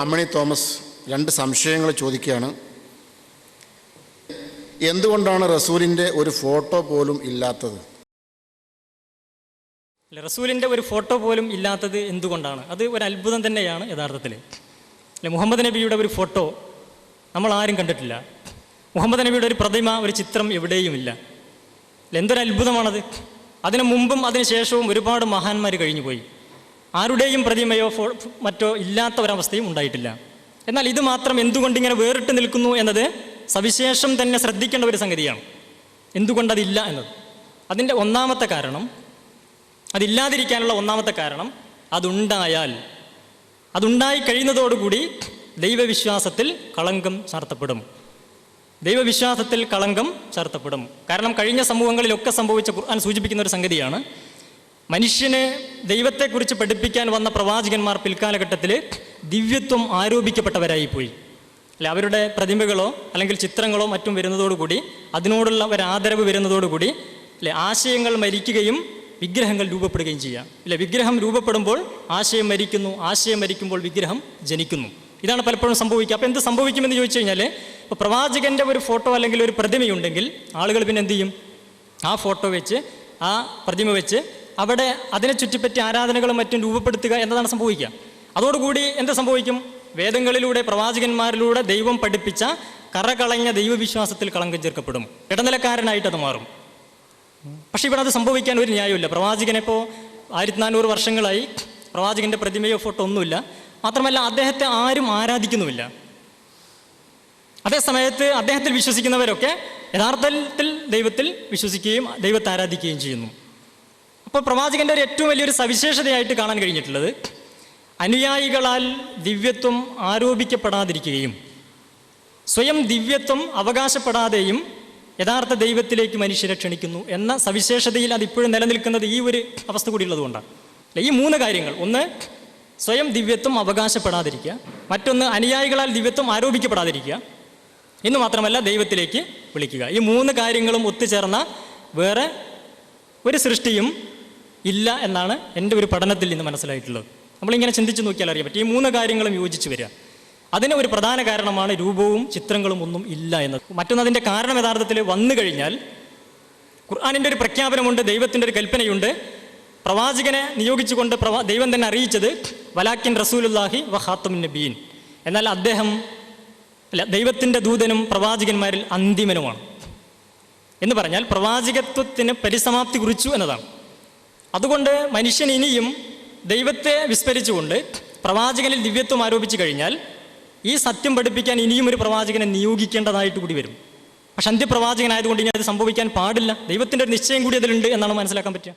അമ്മണി Thomas രണ്ട് സംശയങ്ങൾ ചോദിക്കുകയാണ്. എന്തുകൊണ്ടാണ് റസൂലിൻ്റെ ഒരു ഫോട്ടോ പോലും ഇല്ലാത്തത്? റസൂലിൻ്റെ ഒരു ഫോട്ടോ പോലും ഇല്ലാത്തത് എന്തുകൊണ്ടാണ്? അത് ഒരു അത്ഭുതം തന്നെയാണ് യഥാർത്ഥത്തിൽ. മുഹമ്മദ് നബിയുടെ ഒരു ഫോട്ടോ നമ്മൾ ആരും കണ്ടിട്ടില്ല. മുഹമ്മദ് നബിയുടെ ഒരു പ്രതിമ, ഒരു ചിത്രം എവിടെയുമില്ല. എന്തൊരു അത്ഭുതമാണത്! അതിനു മുമ്പും അതിന് ശേഷവും ഒരുപാട് മഹാന്മാർ കഴിഞ്ഞുപോയി. ആരുടെയും പ്രതിമയോ മറ്റോ ഇല്ലാത്ത ഒരവസ്ഥയും ഉണ്ടായിട്ടില്ല. എന്നാൽ ഇത് മാത്രം എന്തുകൊണ്ടിങ്ങനെ വേറിട്ട് നിൽക്കുന്നു എന്നത് സവിശേഷം തന്നെ ശ്രദ്ധിക്കേണ്ട ഒരു സംഗതിയാണ്. എന്തുകൊണ്ടതില്ല എന്നത്. അതിൻ്റെ ഒന്നാമത്തെ കാരണം, അതില്ലാതിരിക്കാനുള്ള ഒന്നാമത്തെ കാരണം, അതുണ്ടായി കഴിയുന്നതോടുകൂടി ദൈവവിശ്വാസത്തിൽ കളങ്കം ചാർത്തപ്പെടും. ദൈവവിശ്വാസത്തിൽ കളങ്കം ചാർത്തപ്പെടും. കാരണം കഴിഞ്ഞ സമൂഹങ്ങളിലൊക്കെ സംഭവിച്ച ഖുർആൻ സൂചിപ്പിക്കുന്ന ഒരു സംഗതിയാണ്, മനുഷ്യനെ ദൈവത്തെക്കുറിച്ച് പഠിപ്പിക്കാൻ വന്ന പ്രവാചകന്മാർ പിൽക്കാലഘട്ടത്തിൽ ദിവ്യത്വം ആരോപിക്കപ്പെട്ടവരായിപ്പോയി. അല്ലെ, അവരുടെ പ്രതിമകളോ അല്ലെങ്കിൽ ചിത്രങ്ങളോ മറ്റും വരുന്നതോടുകൂടി, അതിനോടുള്ള ഒരു ആദരവ് വരുന്നതോടുകൂടി അല്ലെ, ആശയങ്ങൾ മരിക്കുകയും വിഗ്രഹങ്ങൾ രൂപപ്പെടുകയും ചെയ്യാം. ഇല്ല, വിഗ്രഹം രൂപപ്പെടുമ്പോൾ ആശയം മരിക്കുന്നു, ആശയം മരിക്കുമ്പോൾ വിഗ്രഹം ജനിക്കുന്നു. ഇതാണ് പലപ്പോഴും സംഭവിക്കുക. അപ്പോൾ എന്ത് സംഭവിക്കുമെന്ന് ചോദിച്ചു കഴിഞ്ഞാൽ, ഇപ്പോൾ പ്രവാചകൻ്റെ ഒരു ഫോട്ടോ അല്ലെങ്കിൽ ഒരു പ്രതിമയുണ്ടെങ്കിൽ ആളുകൾ പിന്നെ എന്ത് ചെയ്യും? ആ ഫോട്ടോ വെച്ച്, ആ പ്രതിമ വെച്ച് അവിടെ അതിനെ ചുറ്റിപ്പറ്റി ആരാധനകളും മറ്റും രൂപപ്പെടുത്തുക എന്നതാണ് സംഭവിക്കുക. അതോടുകൂടി എന്ത് സംഭവിക്കും? വേദങ്ങളിലൂടെ പ്രവാചകന്മാരിലൂടെ ദൈവം പഠിപ്പിച്ച കറകളഞ്ഞ ദൈവവിശ്വാസത്തിൽ കളങ്കം ചേർക്കപ്പെടും. ഇടനിലക്കാരനായിട്ട് അത് മാറും. പക്ഷേ ഇവിടെ അത് സംഭവിക്കാൻ ഒരു ന്യായമില്ല. പ്രവാചകനെപ്പോൾ 1400 വർഷങ്ങളായി പ്രവാചകൻ്റെ പ്രതിമയോ ഫോട്ടോ ഒന്നുമില്ല. മാത്രമല്ല, അദ്ദേഹത്തെ ആരും ആരാധിക്കുന്നുമില്ല. അതേസമയത്ത് അദ്ദേഹത്തിൽ വിശ്വസിക്കുന്നവരൊക്കെ യഥാർത്ഥത്തിൽ ദൈവത്തിൽ വിശ്വസിക്കുകയും ദൈവത്തെ ആരാധിക്കുകയും ചെയ്യുന്നു. അപ്പോൾ പ്രവാചകൻ്റെ ഒരു ഏറ്റവും വലിയൊരു സവിശേഷതയായിട്ട് കാണാൻ കഴിഞ്ഞിട്ടുള്ളത്, അനുയായികളാൽ ദിവ്യത്വം ആരോപിക്കപ്പെടാതിരിക്കുകയും സ്വയം ദിവ്യത്വം അവകാശപ്പെടാതെയും യഥാർത്ഥ ദൈവത്തിലേക്ക് മനുഷ്യരെ ക്ഷണിക്കുന്നു എന്ന സവിശേഷതയിൽ അതിപ്പോഴും നിലനിൽക്കുന്നത് ഈ ഒരു അവസ്ഥ കൂടി ഉള്ളതുകൊണ്ടാണ്. ഈ 3 കാര്യങ്ങൾ, ഒന്ന് സ്വയം ദിവ്യത്വം അവകാശപ്പെടാതിരിക്കുക, മറ്റൊന്ന് അനുയായികളാൽ ദിവ്യത്വം ആരോപിക്കപ്പെടാതിരിക്കുക, എന്ന് മാത്രമല്ല ദൈവത്തിലേക്ക് വിളിക്കുക. ഈ 3 കാര്യങ്ങളും ഒത്തുചേർന്ന വേറെ ഒരു സൃഷ്ടിയും ഇല്ല എന്നാണ് എൻ്റെ ഒരു പഠനത്തിൽ നിന്ന് മനസ്സിലായിട്ടുള്ളത്. നമ്മളിങ്ങനെ ചിന്തിച്ച് നോക്കിയാൽ അറിയാൻ പറ്റും, ഈ 3 കാര്യങ്ങളും യോജിച്ച് വരിക. അതിന് ഒരു പ്രധാന കാരണമാണ് രൂപവും ചിത്രങ്ങളും ഒന്നും ഇല്ല എന്നത്. മറ്റൊന്നതിൻ്റെ കാരണം യഥാർത്ഥത്തിൽ വന്നു കഴിഞ്ഞാൽ ഖുർആനിൻ്റെ ഒരു പ്രഖ്യാപനമുണ്ട്, ദൈവത്തിൻ്റെ ഒരു കൽപ്പനയുണ്ട്. പ്രവാചകനെ നിയോഗിച്ചുകൊണ്ട് ദൈവം തന്നെ അറിയിച്ചത് വലാക്കിൻ റസൂലുല്ലാഹി വ ഖാത്തമുൻ നബിയീൻ, എന്നാൽ അദ്ദേഹം ദൈവത്തിൻ്റെ ദൂതനും പ്രവാചകന്മാരിൽ അന്തിമനുമാണ് എന്ന് പറഞ്ഞാൽ പ്രവാചകത്വത്തിന് പരിസമാപ്തി കുറിച്ചു എന്നതാണ്. അതുകൊണ്ട് മനുഷ്യൻ ഇനിയും ദൈവത്തെ വിസ്മരിച്ചുകൊണ്ട് പ്രവാചകനിൽ ദിവ്യത്വം ആരോപിച്ചു കഴിഞ്ഞാൽ ഈ സത്യം പഠിപ്പിക്കാൻ ഇനിയും ഒരു പ്രവാചകനെ നിയോഗിക്കേണ്ടതായിട്ട് കൂടി വരും. പക്ഷെ അന്ത്യപ്രവാചകനായതുകൊണ്ട് ഇനി അത് സംഭവിക്കാൻ പാടില്ല. ദൈവത്തിൻ്റെ ഒരു നിശ്ചയം കൂടി അതിലുണ്ട് എന്നാണ് മനസ്സിലാക്കാൻ പറ്റുക.